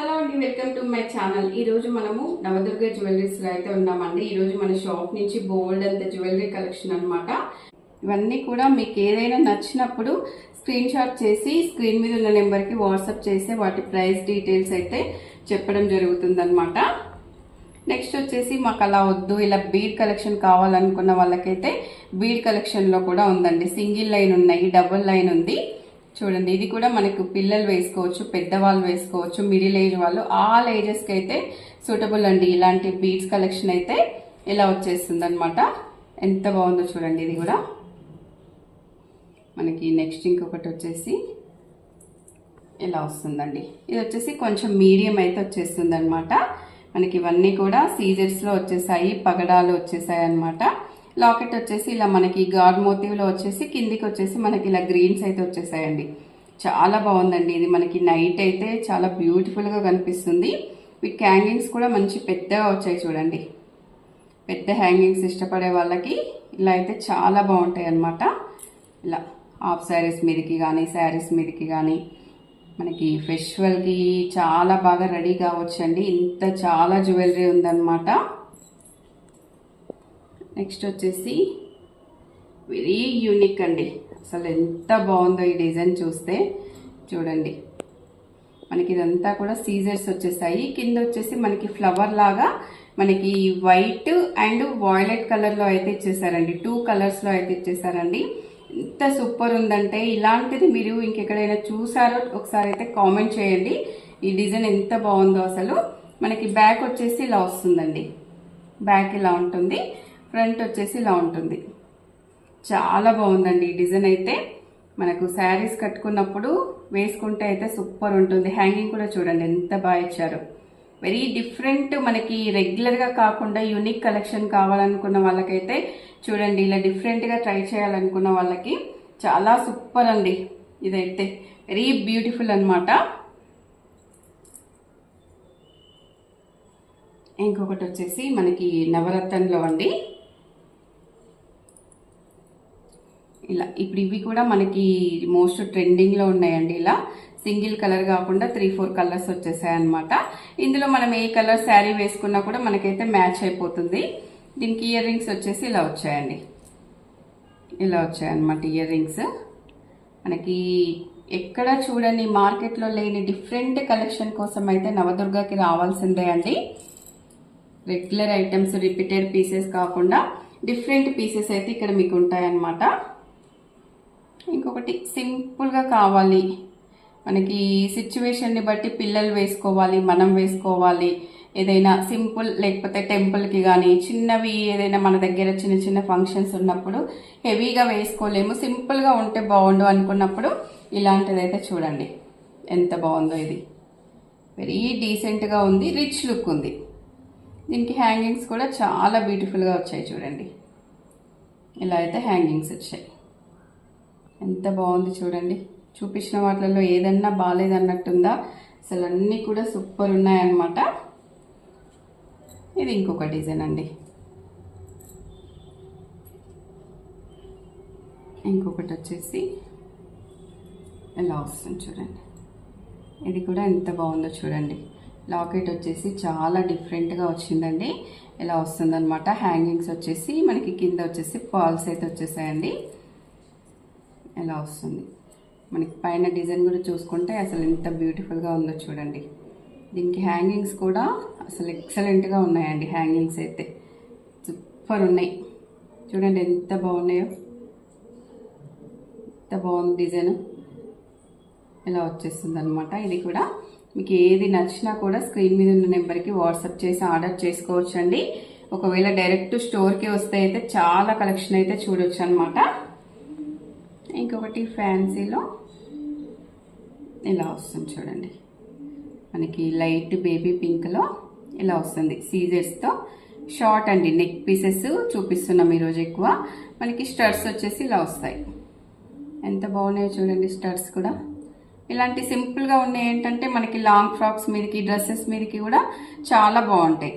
Hello అండి, welcome to my channel. ఈ రోజు మనము నవదుర్గ జ్యువెలరీస్ లో అయితే ఉన్నామండి. ఈ రోజు మన షాప్ నుంచి బోల్డ్ అంత జ్యువెలరీ కలెక్షన్ అన్నమాట. ఇవన్నీ కూడా మీకు ఏదైనా నచ్చినప్పుడు స్క్రీన్ షాట్ చేసి స్క్రీన్ మీద ఉన్న నెంబర్ కి వాట్సాప్ చేస్తే వాటి ప్రైస్ డీటెయిల్స్ అయితే చెప్పడం జరుగుతుంది అనమాట. నెక్స్ట్ వచ్చేసి మాకు అలా వద్దు, ఇలా బీడ్ కలెక్షన్ కావాలనుకున్న వాళ్ళకైతే బీడ్ కలెక్షన్ లో కూడా ఉందండి. సింగిల్ లైన్ ఉన్నాయి, డబుల్ లైన్ ఉంది. చూడండి, ఇది కూడా మనకు పిల్లలు వేసుకోవచ్చు, పెద్దవాళ్ళు వేసుకోవచ్చు, మిడిల్ ఏజ్ వాళ్ళు, ఆల్ ఏజెస్ కి అయితే సూటబుల్ అండి. ఇలాంటి బీడ్స్ కలెక్షన్ అయితే ఇలా వచ్చేస్తుంది అనమాట. ఎంత బాగుందో చూడండి. ఇది కూడా మనకి నెక్స్ట్ ఇంకొకటి వచ్చేసి ఇలా వస్తుందండి. ఇది వచ్చేసి కొంచెం మీడియం అయితే వచ్చేస్తుంది అనమాట. మనకి ఇవన్నీ కూడా సీజర్స్ లో వచ్చేసాయి, పగడాలు వచ్చేసాయి అనమాట. లాకెట్ వచ్చేసి ఇలా మనకి గాడ్ మోటివ్ లో వచ్చేసి కిందికి వచ్చేసి మనకి ఇలా గ్రీన్స్ అయితే వచ్చేసాయండి. చాలా బాగుందండి. ఇది మనకి నైట్ అయితే చాలా బ్యూటిఫుల్ గా కనిపిస్తుంది. వీటి హ్యాంగింగ్స్ కూడా మంచి పెద్దగా వచ్చాయి చూడండి. పెద్ద హ్యాంగింగ్స్ ఇష్టపడే వాళ్ళకి ఇలా అయితే చాలా బాగుంటాయి అన్నమాట. ఇలా హాఫ్ శారీస్ మీదకి కానీ శారీస్ మీదకి కానీ మనకి ఫెస్టివల్కి చాలా బాగా రెడీ కావచ్చండి. ఇంత చాలా జ్యువెలరీ ఉందన్నమాట. నెక్స్ట్ వచ్చేసి వెరీ యూనిక్ అండి. అసలు ఎంత బాగుందో ఈ డిజైన్ చూస్తే. చూడండి, మనకి ఇదంతా కూడా సీజర్స్ వచ్చేసాయి. కింద వచ్చేసి మనకి ఫ్లవర్ లాగా మనకి వైట్ అండ్ వాయిలెట్ కలర్ లో అయితే ఇచ్చేసారండి. 2 కలర్స్ లో అయితే ఇచ్చేసారండి. ఎంత సూపర్ ఉందంటే ఇలాంటిది మీరు ఇంకెక్కడైనా చూసారో ఒకసారి అయితే కామెంట్ చేయండి. ఈ డిజైన్ ఎంత బాగుందో అసలు. మనకి బ్యాక్ వచ్చేసి ఇలా వస్తుందండి. బ్యాక్ ఇలా ఉంటుంది, ఫ్రంట్ వచ్చేసి ఇలా ఉంటుంది. చాలా బాగుందండి ఈ డిజైన్ అయితే. మనకు శారీస్ కట్టుకున్నప్పుడు వేసుకుంటే అయితే సూపర్ ఉంటుంది. హ్యాంగింగ్ కూడా చూడండి ఎంత బాగా ఇచ్చారు. వెరీ డిఫరెంట్, మనకి రెగ్యులర్ గా కాకుండా యూనిక్ కలెక్షన్ కావాలనుకున్న వాళ్ళకైతే చూడండి, ఇలా డిఫరెంట్ గా ట్రై చేయాలనుకున్న వాళ్ళకి చాలా సూపర్ అండి. ఇదైతే వెరీ బ్యూటిఫుల్ అన్నమాట. ఇంకొకటి వచ్చేసి మనకి నవరత్నంలో అండి. ఇలా ఇప్పుడు ఇవి కూడా మనకి మోస్ట్ ట్రెండింగ్ లో ఉన్నాయండి. ఇలా సింగిల్ కలర్ కాకుండా 3-4 కలర్స్ వచ్చేసాయి అనమాట. ఇందులో మనం ఏ కలర్ శారీ వేసుకున్నా కూడా మనకైతే మ్యాచ్ అయిపోతుంది. దీనికి ఇయర్ రింగ్స్ వచ్చేసి ఇలా వచ్చాయండి. ఇలా వచ్చాయన్నమాట ఇయర్ రింగ్స్. మనకి ఎక్కడ చూడని మార్కెట్లో లేని డిఫరెంట్ కలెక్షన్ కోసం అయితే నవదుర్గకి రావాల్సిందే అండి. రెగ్యులర్ ఐటమ్స్, రిపీటెడ్ పీసెస్ కాకుండా డిఫరెంట్ పీసెస్ అయితే ఇక్కడ మీకు ఉంటాయన్నమాట. ఇంకొకటి సింపుల్గా కావాలి, మనకి సిచ్యువేషన్ని బట్టి పిల్లలు వేసుకోవాలి, మనం వేసుకోవాలి, ఏదైనా సింపుల్ లేకపోతే టెంపుల్కి కానీ చిన్నవి ఏదైనా మన దగ్గర చిన్న చిన్న ఫంక్షన్స్ ఉన్నప్పుడు హెవీగా వేసుకోలేము, సింపుల్గా ఉంటే బాగుండు అనుకున్నప్పుడు ఇలాంటిదైతే చూడండి ఎంత బాగుందో. ఇది వెరీ డీసెంట్గా ఉంది, రిచ్ లుక్ ఉంది. దీనికి హ్యాంగింగ్స్ కూడా చాలా బ్యూటిఫుల్గా వచ్చాయి చూడండి. ఇలా అయితే హ్యాంగింగ్స్ వచ్చాయి. ఎంత బాగుంది చూడండి. చూపించిన వాటిల్లో ఏదన్నా బాగాలేదన్నట్టుందా? అసలు అన్నీ కూడా సూపర్ ఉన్నాయన్నమాట. ఇది ఇంకొక డిజైన్ అండి. ఇంకొకటి వచ్చేసి ఇలా వస్తుంది చూడండి. ఇది కూడా ఎంత బాగుందో చూడండి. లాకెట్ వచ్చేసి చాలా డిఫరెంట్గా వచ్చిందండి. ఇలా వస్తుందన్నమాట. హ్యాంగింగ్స్ వచ్చేసి మనకి కింద వచ్చేసి పాల్స్ అయితే వచ్చేసాయండి. ఇలా వస్తుంది. మనకి పైన డిజైన్ కూడా చూసుకుంటే అసలు ఎంత బ్యూటిఫుల్గా ఉందో చూడండి. దీనికి హ్యాంగింగ్స్ కూడా అసలు ఎక్సలెంట్గా ఉన్నాయండి. హ్యాంగింగ్స్ అయితే సూపర్ ఉన్నాయి. చూడండి ఎంత బాగున్నాయో. ఎంత బాగుంది డిజైన్. ఇలా వచ్చేస్తుంది అనమాట. ఇది కూడా మీకు ఏది నచ్చినా కూడా స్క్రీన్ మీద ఉన్న నెంబర్కి వాట్సాప్ చేసి ఆర్డర్ చేసుకోవచ్చు అండి. ఒకవేళ డైరెక్ట్ స్టోర్కి వస్తే అయితే చాలా కలెక్షన్ అయితే చూడొచ్చు అనమాట. ఇంకొకటి ఫ్యాన్సీలో ఇలా వస్తుంది చూడండి. మనకి లైట్ బేబీ పింక్లో ఇలా వస్తుంది. సీజర్స్తో షార్ట్ అండి. నెక్ పీసెస్ చూపిస్తున్నాం ఈరోజు ఎక్కువ. మనకి స్టడ్స్ వచ్చేసి ఇలా వస్తాయి. ఎంత బాగున్నాయో చూడండి స్టడ్స్ కూడా. ఇలాంటి సింపుల్గా ఉన్నాయి ఏంటంటే మనకి లాంగ్ ఫ్రాక్స్ మీదకి, డ్రెస్సెస్ మీదకి కూడా చాలా బాగుంటాయి.